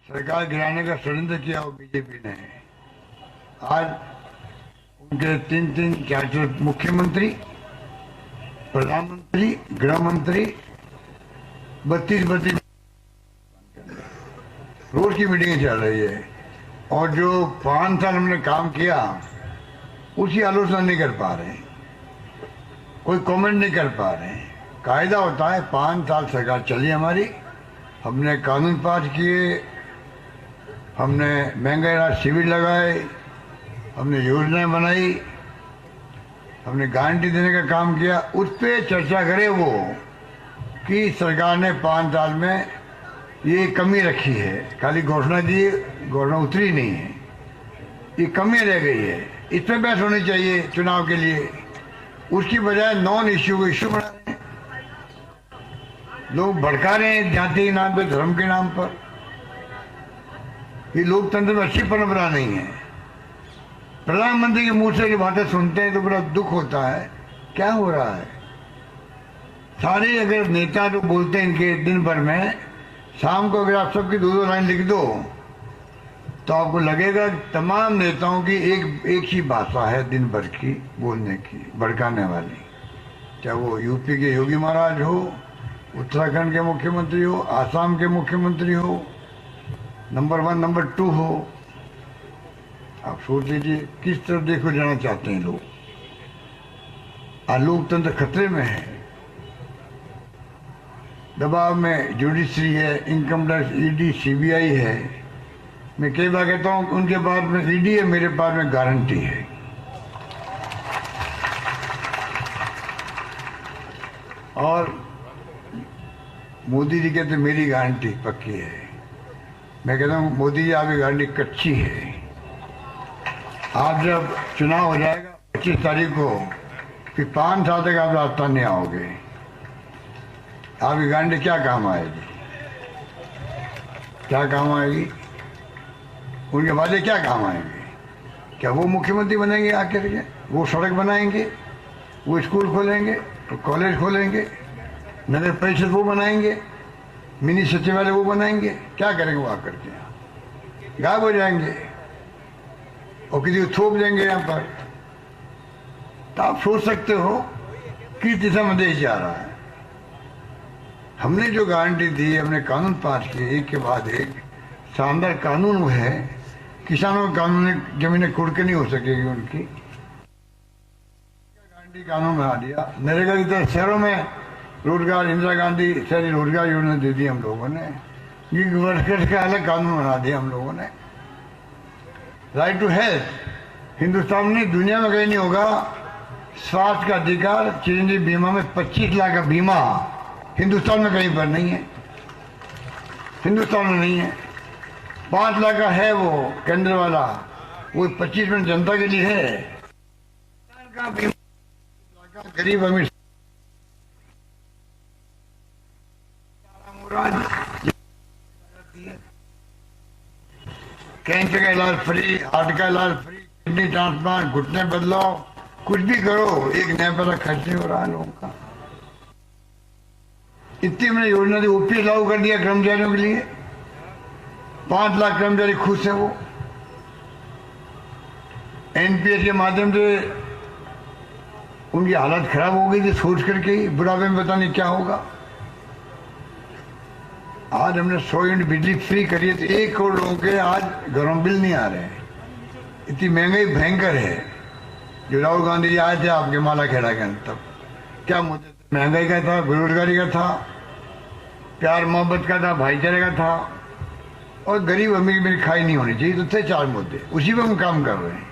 सरकार गिराने का षड्यंत्र किया हो बीजेपी ने। आज उनके तीन तीन चार मुख्यमंत्री, प्रधानमंत्री, गृह मंत्री 32 रोज की मीटिंग चल रही है और जो 5 साल हमने काम किया उसकी आलोचना नहीं कर पा रहे, कोई कमेंट नहीं कर पा रहे। कायदा होता है 5 साल सरकार चली हमारी, हमने कानून पास किए, हमने महंगाई राहत शिविर लगाए, हमने योजनाएं बनाई, हमने गारंटी देने का काम किया। उस पर चर्चा करे वो कि सरकार ने 5 साल में ये कमी रखी है। खाली घोषणा दी, घोषणा उतरी नहीं है, ये कमी रह गई है, इस पर बहस होनी चाहिए चुनाव के लिए। उसकी बजाय नॉन इश्यू को इश्यू बना रहे हैं, लोग भड़का रहे हैं जाति के नाम पे, धर्म के नाम पर। ये लोकतंत्र में अच्छी परंपरा नहीं है। प्रधानमंत्री के मुंह से जो बातें सुनते हैं तो बड़ा दुख होता है, क्या हो रहा है। सारे अगर नेता जो बोलते हैं इनके दिन भर में, शाम को अगर आप सबकी 2-2 लाइन लिख दो तो आपको लगेगा तमाम नेताओं की एक ही भाषा है दिन भर की बोलने की, भड़काने वाली। चाहे वो यूपी के योगी महाराज हो, उत्तराखंड के मुख्यमंत्री हो, आसाम के मुख्यमंत्री हो, नंबर 1 नंबर 2 हो। आप सोच लीजिए किस तरफ देखो जाना चाहते हैं लोग। आज लोकतंत्र खतरे में है, दबाव में जुडिशरी है, इनकम टैक्स, ईडी, सीबीआई है। मैं कई बार कहता हूं उनके पास में ईडी है, मेरे पास में गारंटी है। और मोदी जी कहते मेरी गारंटी पक्की है। मैं कहता हूं मोदी जी आपकी गारंटी कच्ची है। आप जब चुनाव हो जाएगा 25 तारीख को, फिर 5 साल तक आप रास्ता नहीं आओगे, आपकी गारंटी क्या काम आएगी? क्या काम आएगी? उनके वादे क्या काम आएंगे? क्या वो मुख्यमंत्री बनेंगे आकर के? वो सड़क बनाएंगे, वो स्कूल खोलेंगे, तो कॉलेज खोलेंगे, नगर परिषद वो बनाएंगे, मिनी सचिवालय वो बनाएंगे? क्या करेंगे वो आकर के? गायब हो जाएंगे और किसी को थोप देंगे यहाँ पर। तो आप सोच सकते हो किस दिशा में देश जा रहा है। हमने जो गारंटी दी, हमने कानून पास किए, एक के बाद एक शानदार कानून वो है। किसानों का कानून, जमीनें कुड़ के नहीं हो सकेगी उनकी, गारंटी कानून बना दिया। नरेगा की तरह शहरों में रोजगार, इंदिरा गांधी शहरी रोजगार योजना दे दी हम लोगों ने। गिग वर्कर्स का अलग कानून बना दिया हम लोगों ने। राइट टू हेल्थ, हिंदुस्तान में दुनिया में कहीं नहीं होगा। स्वास्थ्य का अधिकार, चिरंजीवी बीमा में 25 लाख का बीमा हिंदुस्तान में कहीं पर नहीं है, हिंदुस्तान में नहीं है। 5 लाख का है वो केंद्र वाला, वो 25% जनता के लिए है। गरीब अमीर कैंसर का इलाज फ्री, हार्ट का इलाज फ्री, किडनी ट्रांसप्लांट, घुटने बदलाव, कुछ भी करो, एक नया पैसा खर्च नहीं हो रहा है लोगों का। इतनी मैंने योजना दी, ओपीएस लागू कर दिया कर्मचारियों के लिए। 5 लाख कर्मचारी खुश है वो। एनपीएस के माध्यम से उनकी हालत खराब हो गई थी सोच करके ही, बुढ़ापे में पता नहीं क्या होगा। आज हमने 100 यूनिट बिजली फ्री करी है, तो 1 करोड़ लोगों के आज घरों में बिल नहीं आ रहे हैं। इतनी महंगाई भयंकर है। जो राहुल गांधी जी आए थे आपके माला खेड़ा के अंदर, तब क्या मुद्दे? महंगाई का था, बेरोजगारी का था, प्यार मोहब्बत का था, भाईचारे का था, और गरीब अमीर में खाई नहीं होनी चाहिए। तो थे 4 मुद्दे, उसी पे हम काम कर रहे हैं,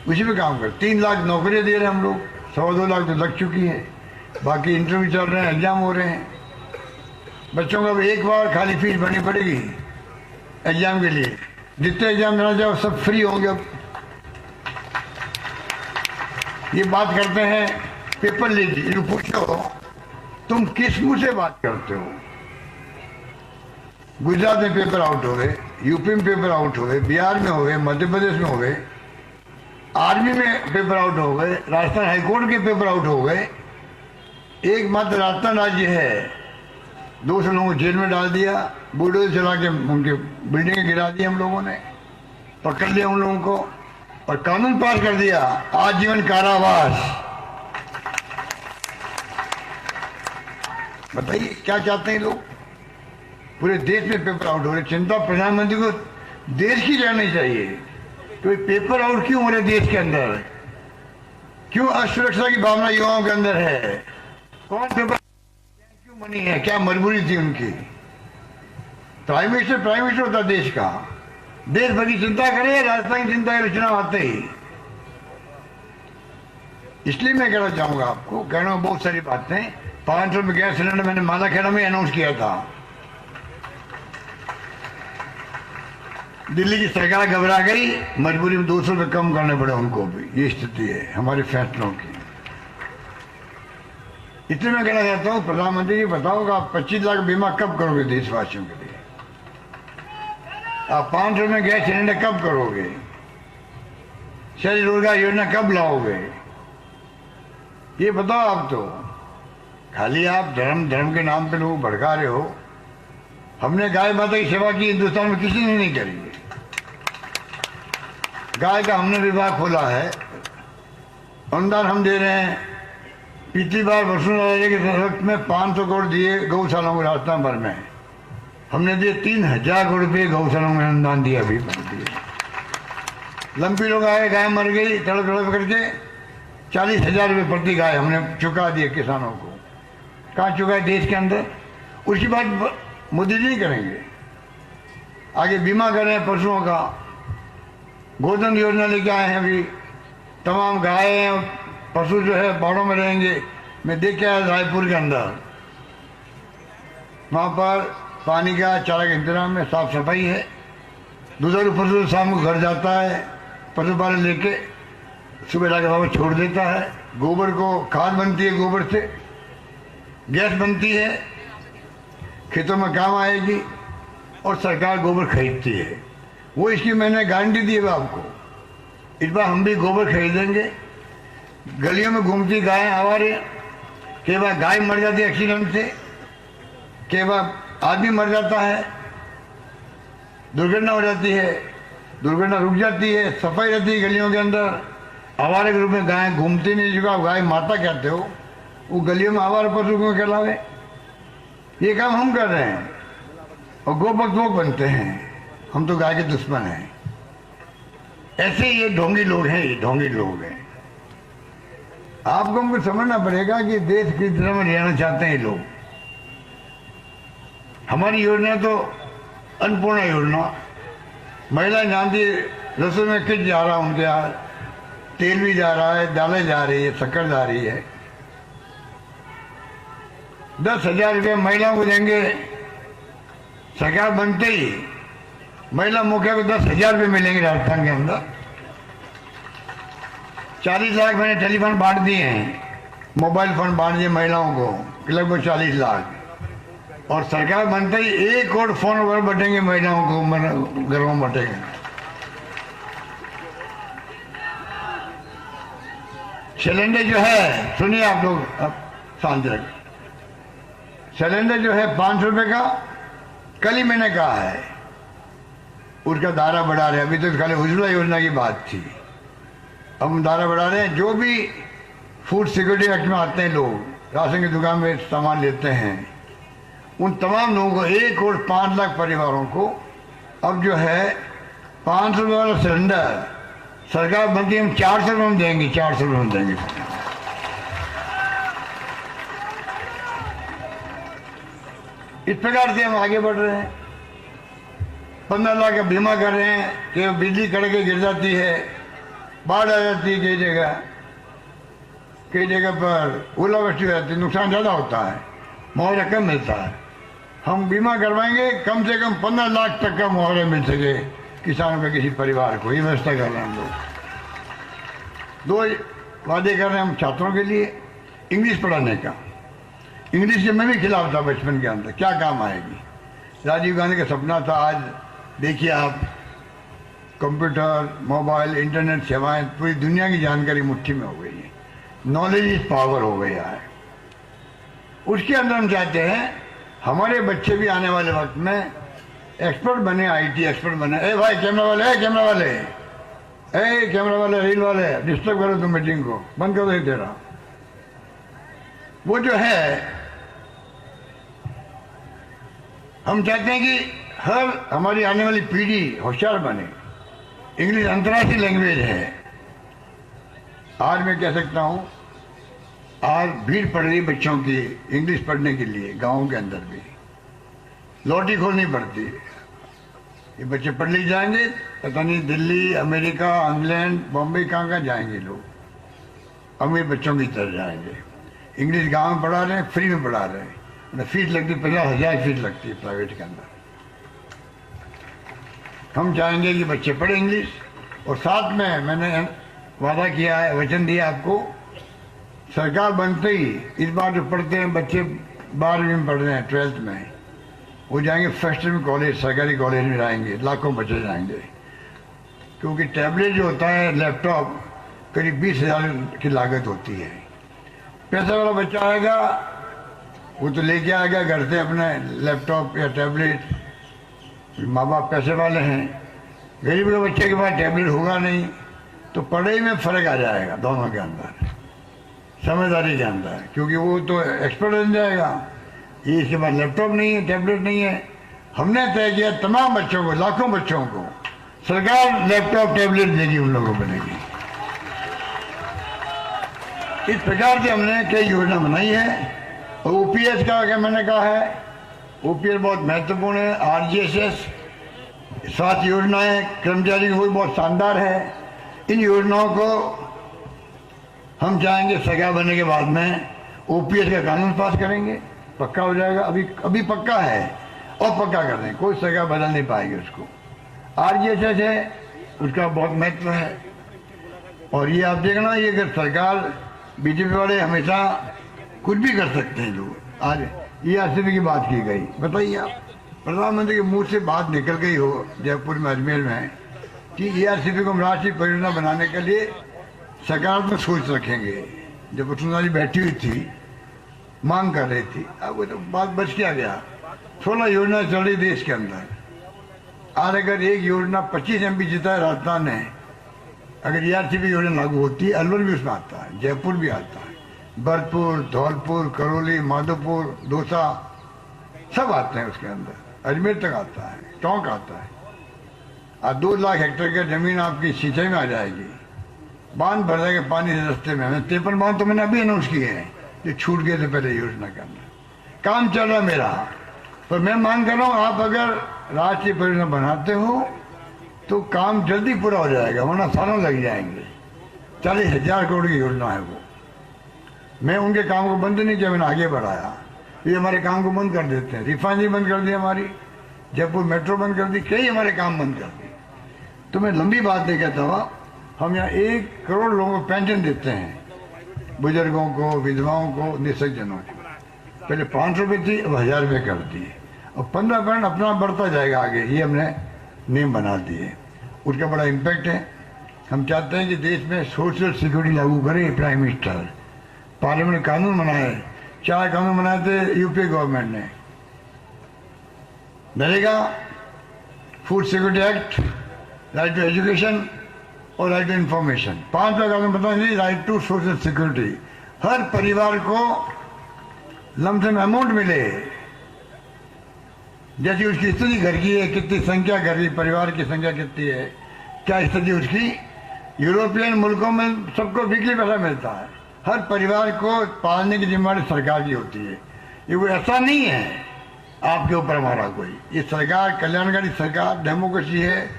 उसी पे काम कर। 3 लाख नौकरियां दे रहे हैं हम लोग, 1.25 लाख तो लग चुकी है, बाकी इंटरव्यू चल रहे हैं, एग्जाम हो रहे हैं। बच्चों को अब एक बार खाली फीस भरनी पड़ेगी एग्जाम के लिए, जितने एग्जाम देना चाहो सब फ्री होंगे। अब ये बात करते हैं पेपर लीजिए, जो पूछो तुम किस मुंह से बात करते हो। गुजरात में पेपर आउट हो गए, यूपी में पेपर आउट हो गए, बिहार में हो गए, मध्य प्रदेश में हो गए, आर्मी में पेपर आउट हो गए, राजस्थान हाईकोर्ट के पेपर आउट हो गए। एकमात्र राजस्थान राज्य है 200 लोगों को जेल में डाल दिया, बुलडोजर चला के उनके बिल्डिंगें गिरा दी हम लोगों ने, पकड़ लिया उन लोगों को और कानून पास कर दिया आजीवन कारावास। बताइए क्या चाहते हैं लोग? पूरे देश में पेपर आउट हो रहे। चिंता प्रधानमंत्री को देश की रहनी चाहिए, तो पेपर आउट क्यों हो रहे देश के अंदर? क्यों असुरक्षा की भावना युवाओं के अंदर है? कौन पेपर क्यों बनी है? क्या मजबूरी थी उनकी? प्राइम मिनिस्टर होता देश का, देश भर की चिंता करे, राजस्थान की चिंता करे चुनाव आते ही। इसलिए मैं कहना चाहूंगा आपको, कहना बहुत सारी बातें। 500 रुपये गैस सिलेंडर मैंने मालाखेड़ा में अनाउंस किया था। दिल्ली की सरकार घबरा गई, मजबूरी में 200 रुपये कम करने पड़े उनको भी। ये स्थिति है हमारे फैसलों की। इसलिए मैं कहना चाहता हूं प्रधानमंत्री जी, बताओ आप 25 लाख बीमा कब करोगे देशवासियों के लिए? आप 500 रुपये गैस सिलेंडर कब करोगे? शहरी रोजगार योजना कब लाओगे? ये बताओ आप। तो खाली आप धर्म के नाम पे लोग भड़का रहे हो। हमने गाय माता की सेवा की, हिंदुस्तान में किसी ने नहीं करी। गाय का हमने विभाग खोला है, अनुदान हम दे रहे हैं। पिछली बार वसुंधरा के वक्त में 500 करोड़ दिए गौशालाओं को राजस्थान भर में। हमने दिए 3000 करोड़ रुपये गौशालाओं में अनुदान दिया। अभी लंपी लोग आए, गाय मर गई, तड़प तड़प करके 40,000 रुपये प्रति गाय हमने चुका दिए किसानों को। कहाँ चुका है देश के अंदर? उसकी बात मोदी जी नहीं करेंगे। आगे बीमा कर रहे हैं पशुओं का, गोधन योजना लेके आए हैं। अभी तमाम गाय पशु जो है बाड़ों में रहेंगे। मैं देख के आया रायपुर के अंदर, वहाँ पर पानी का चारा का इंतजाम है, साफ सफाई है। दुधारू पशु शाम को घर जाता है, पशुपालन लेके सुबह लाके वहाँ छोड़ देता है। गोबर को खाद बनती है, गोबर से गैस बनती है, खेतों में काम आएगी और सरकार गोबर खरीदती है। वो इसकी मैंने गारंटी दी है आपको। इस बार हम भी गोबर खरीदेंगे। गलियों में घूमती गायें आवारे, कई बार गाय मर जाती है एक्सीडेंट से, कई बार आदमी मर जाता है, दुर्घटना हो जाती है, दुर्घटना रुक जाती है, सफाई रहती है गलियों के अंदर। आवारे के रूप में गायें घूमती नहीं, जिसको आप गाय माता कहते हो, वो गलियों में आवारा पशु क्यों कहलावे? ये काम हम कर रहे हैं और गोभक्त लोग बनते हैं। हम तो गाय के दुश्मन हैं। ऐसे ये ढोंगी लोग हैं, ये ढोंगी लोग हैं। आपको हमको समझना पड़ेगा कि देश की तरह में रहना चाहते हैं लोग। हमारी योजना तो अन्नपूर्णा योजना, महिलाएं जानती, रसोई में किट जा रहा है उनके यहाँ, तेल भी जा रहा है, दालें जा रही है, शक्कर जा रही है। 10,000 रुपये महिलाओं को देंगे। सरकार बनते ही महिला मुखिया को 10,000 रुपये मिलेंगे राजस्थान के अंदर। 40 लाख मैंने टेलीफोन बांट दिए हैं, मोबाइल फोन बांट दिए महिलाओं को, लगभग 40 लाख। और सरकार बनते ही 1 करोड़ फोन वगैरह बटेंगे महिलाओं को, घरों में बटेंगे। सिलेंडर जो है, सुनिए आप लोग, अब शांत रखें। सिलेंडर जो है 500 रुपये का, कल ही मैंने कहा है, उसका दायरा बढ़ा रहे। अभी तो खाली उज्ज्वला योजना की बात थी, अब हम दायरा बढ़ा रहे हैं। जो भी फूड सिक्योरिटी एक्ट में आते हैं लोग, राशन की दुकान में सामान लेते हैं, उन तमाम लोगों को 1 करोड़ 5 लाख परिवारों को अब जो है 500 रुपये वाला सिलेंडर सरकार बनती, हम 400 रुपये में देंगे, 400 रुपये में देंगे। इस प्रकार से हम आगे बढ़ रहे हैं। 15 लाख का बीमा कर रहे हैं कि बिजली कड़क के गिर जाती है, बाढ़ आ जाती है, कई जगह पर ओलावृष्टि हो जाती है, नुकसान ज़्यादा होता है, मुआवजा कम मिलता है। हम बीमा करवाएंगे, कम से कम 15 लाख तक का मुआवजा मिल सके किसानों का, किसी परिवार को। ये व्यवस्था कर रहे हैं हम लोग। 2 वादे कर रहे हैं हम छात्रों के लिए, इंग्लिश पढ़ाने का। इंग्लिश के मैं भी खिलाफ था बचपन के अंदर, क्या काम आएगी। राजीव गांधी का सपना था, आज देखिए आप, कंप्यूटर, मोबाइल, इंटरनेट सेवाएं, पूरी दुनिया की जानकारी मुट्ठी में हो गई है। नॉलेज इज पावर हो गया है। उसके अंदर हम चाहते हैं हमारे बच्चे भी आने वाले वक्त में एक्सपर्ट बने, आईटी एक्सपर्ट बने। ए भाई कैमरा वाले, कैमरा वाले, ए कैमरा वाले, रील वाले, डिस्टर्ब करो तुम मीटिंग को, बंद कर दो तेरा। वो जो है, हम चाहते हैं कि हर हमारी आने वाली पीढ़ी होशियार बने। इंग्लिश अंतर्राष्ट्रीय लैंग्वेज है। आज मैं कह सकता हूं, आज भीड़ पड़ रही बच्चों की इंग्लिश पढ़ने के लिए। गांवों के अंदर भी लॉटरी खोलनी पड़ती है। ये बच्चे पढ़ लिख जाएंगे, पता नहीं दिल्ली, अमेरिका, इंग्लैंड, बॉम्बे कहाँ जाएंगे लोग, अमीर बच्चों की तरह जाएंगे। इंग्लिश गांव में पढ़ा रहे हैं, फ्री में पढ़ा रहे हैं। फीस लगती 50,000 फीस लगती है प्राइवेट के अंदर। हम चाहेंगे कि बच्चे पढ़े इंग्लिश। और साथ में मैंने वादा किया है, वचन दिया आपको, सरकार बनते ही इस बार जो पढ़ते हैं बच्चे 12वीं में पढ़ रहे हैं, 12th में, वो जाएंगे फर्स्ट में कॉलेज, सरकारी कॉलेज में जाएंगे, लाखों बच्चे जाएंगे। क्योंकि टैबलेट जो होता है, लैपटॉप, करीब 20,000 की लागत होती है। पैसा वाला बच्चा आएगा वो तो लेके आएगा घर से अपने लैपटॉप या टैबलेट, माँ बाप पैसे वाले हैं। गरीब के बच्चे के पास टैबलेट होगा नहीं, तो पढ़ाई में फर्क आ जाएगा दोनों के अंदर, समझदारी के अंदर, क्योंकि वो तो एक्सपर्ट बन जाएगा। ये इसके पास लैपटॉप नहीं है, टैबलेट नहीं है। हमने तय किया तमाम बच्चों को, लाखों बच्चों को सरकार लैपटॉप टैबलेट देगी, उन लोगों को देगी। इस प्रकार से हमने कई योजना बनाई है। और ओपीएस का क्या मैंने कहा है, ओपीएस बहुत महत्वपूर्ण है। आरजीएसएस, 7 योजनाएं कर्मचारी की हुई, बहुत शानदार है। इन योजनाओं को हम चाहेंगे सरकार बनने के बाद में ओपीएस का कानून पास करेंगे, पक्का हो जाएगा। अभी पक्का है और पक्का कर दें, कोई सरकार बदल नहीं पाएगी उसको। आरजीएसएस है, उसका बहुत महत्व है। और ये आप देखना, ये अगर सरकार, बीजेपी वाले हमेशा कुछ भी कर सकते हैं लोग। आज ईआरसीपी की बात की गई, बताइए आप, प्रधानमंत्री के मुंह से बात निकल गई हो जयपुर में, अजमेर में, कि ईआरसीपी को हम राष्ट्रीय परियोजना बनाने के लिए सकारात्मक सोच रखेंगे। जब वसुंधरा जी बैठी हुई थी, मांग कर रही थी, अब वो तो बात बच क्या गया। 16 योजना चल रही देश के अंदर। आज अगर एक योजना 25 MP जीता है राजस्थान ने, अगर ईआरसीपी योजना लागू होती है, अलवर भी उसमें आता है, जयपुर भी आता है, भरतपुर, धौलपुर, करौली, माधोपुर, दौसा, सब आते हैं उसके अंदर, अजमेर तक आता है, टोंक आता है। आज 2 लाख हेक्टेयर की जमीन आपकी सिंचाई में आ जाएगी। बांध भर जाएगा पानी से रस्ते में। 53 बांध तो मैंने अभी अनाउंस किए हैं, जो छूट गए थे पहले योजना के अंदर। काम चल रहा है मेरा, पर मैं मांग कर रहा हूँ, आप अगर राष्ट्रीय परियोजना बनाते हो तो काम जल्दी पूरा हो जाएगा, वरना सालों लग जाएंगे। 40,000 करोड़ की योजना है वो। मैं उनके काम को बंद नहीं किया, मैंने आगे बढ़ाया। ये हमारे काम को बंद कर देते हैं, रिफाइनरी बंद कर दी हमारी, जयपुर मेट्रो बंद कर दी, कई हमारे काम बंद कर दिए। तो मैं लंबी बात नहीं कहता हुआ, हम यहाँ 1 करोड़ लोगों को पेंशन देते हैं, बुजुर्गों को, विधवाओं को, निःसज्जनों को। पहले 500 रुपये थी, अब 1000 रुपये कर दिए, और 15% अपना बढ़ता जाएगा आगे। ये हमने नियम बना दिए, उसका बड़ा इम्पैक्ट है। हम चाहते हैं कि देश में सोशल सिक्योरिटी लागू करे प्राइम मिनिस्टर, पार्लियामेंट कानून बनाए। 4 कानून बनाए थे यूपी गवर्नमेंट ने, NREGA, food security act, right to education और राइट टू इन्फॉर्मेशन। 5 कानून बताए, राइट टू सोशल सिक्योरिटी। हर परिवार को लमसम अमाउंट मिले, जैसी उसकी स्थिति घर की है, कितनी संख्या घर की, परिवार की संख्या कितनी है, क्या स्थिति उसकी। यूरोपियन मुल्कों में सबको वीकली पैसा मिलता है। हर परिवार को पालने की जिम्मेदारी सरकार की होती है। ये कोई ऐसा नहीं है आपके ऊपर हमारा कोई, ये सरकार कल्याणकारी सरकार, डेमोक्रेसी है,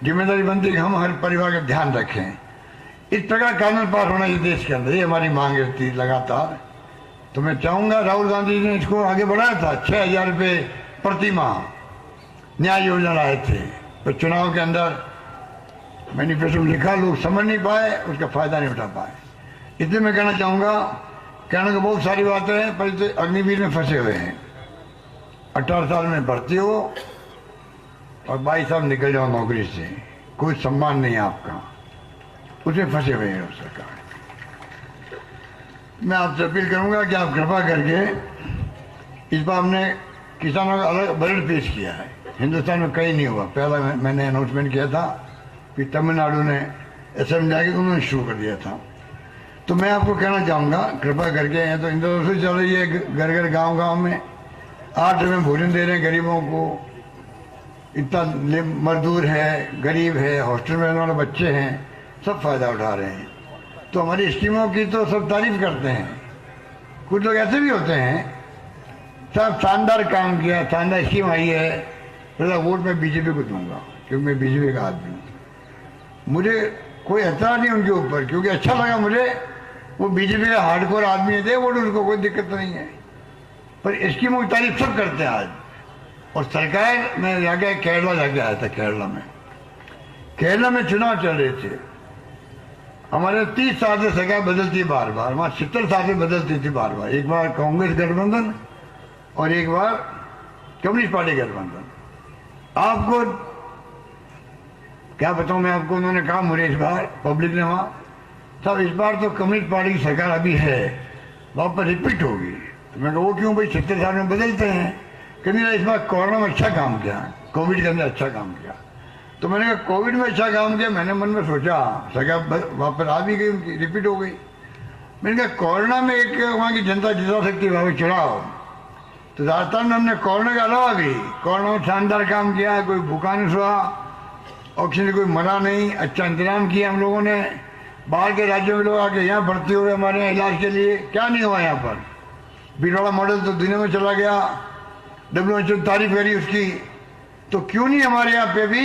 जिम्मेदारी बनती है कि हम हर परिवार का ध्यान रखें। इस प्रकार कानून पास होना चाहिए देश के अंदर, ये हमारी मांग रहती लगातार। तो मैं चाहूँगा, राहुल गांधी जी ने इसको आगे बढ़ाया था, 6,000 रुपये प्रति माह न्याय योजना लाए थे, पर चुनाव के अंदर मैनिफेस्टो में लिखा, लोग समझ नहीं पाए, उसका फायदा नहीं उठा पाए। इसलिए मैं कहना चाहूँगा, कहने को बहुत सारी बातें हैं, पर इसे अग्निवीर में फंसे हुए हैं। 18 साल में भर्ती हो और 22 साल निकल जाओ नौकरी से, कोई सम्मान नहीं है आपका, उसमें फंसे हुए हैं सरकार। मैं आपसे अपील करूंगा कि आप कृपा करके, इस बार हमने किसानों का अलग बजट पेश किया है। हिंदुस्तान में कहीं नहीं हुआ। पहला मैंने अनाउंसमेंट किया था, फिर तमिलनाडु ने असेंबली जाके उन्होंने शुरू कर दिया था। तो मैं आपको कहना चाहूँगा, कृपा करके, यहाँ तो इंद्रधनुष चल रही है घर घर गांव में, 8 में भोजन दे रहे हैं गरीबों को। इतना मजदूर है, गरीब है, हॉस्टल में रहने वाले बच्चे हैं, सब फायदा उठा रहे हैं। तो हमारी स्कीमों की तो सब तारीफ करते हैं। कुछ लोग ऐसे भी होते हैं, सब शानदार काम किया, शानदार स्कीम आई है, फिर वोट मैं बीजेपी को दूंगा क्योंकि मैं बीजेपी का आदमी हूँ। मुझे कोई एतराज नहीं उनके ऊपर, क्योंकि अच्छा लगा मुझे, वो बीजेपी का हार्डकोर आदमी है, दे वोट उनको, कोई दिक्कत नहीं है। पर स्कीमों की तारीफ सब करते हैं आज। और सरकार, मैं जाके केरला जाके आया था। केरला में चुनाव चल रहे थे। हमारे 30 साल से सरकार बदलती है बार बार, वहाँ 70 साल से बदलती थी बार बार। एक बार कांग्रेस गठबंधन और एक बार कम्युनिस्ट पार्टी गठबंधन। आपको क्या बताऊं मैं आपको, उन्होंने कहा मुझे इस बार पब्लिक ने वहाँ, साहब इस बार तो कम्युनिस्ट पार्टी की सरकार अभी है, वहाँ पर रिपीट होगी। तो मैं कहा वो क्यों भाई, 70 साल में बदलते हैं। कहने इस बार कोरोना में अच्छा काम किया, कोविड के अंदर अच्छा काम किया। तो मैंने कहा कोविड में अच्छा काम किया, मैंने मन में सोचा सरकार वापस आ भी गई उनकी, रिपीट हो गई। मैंने कहा कोरोना में एक वहाँ की जनता जिता सकती है, वहाँ चुनाव। तो राजस्थान में हमने कोरोना के अलावा भी कोरोना में शानदार काम किया, कोई भूखा नहीं सोआ, ऑक्सीजन कोई मरा नहीं, अच्छा इंतजाम किया हम लोगों ने। बाहर के राज्यों में लोग आके यहाँ भर्ती हुए हमारे यहाँ इलाज के लिए, क्या नहीं हुआ यहाँ पर। बिरौड़ा मॉडल तो दुनिया में चला गया, WHO तारीफ करी उसकी, तो क्यों नहीं हमारे यहाँ पे भी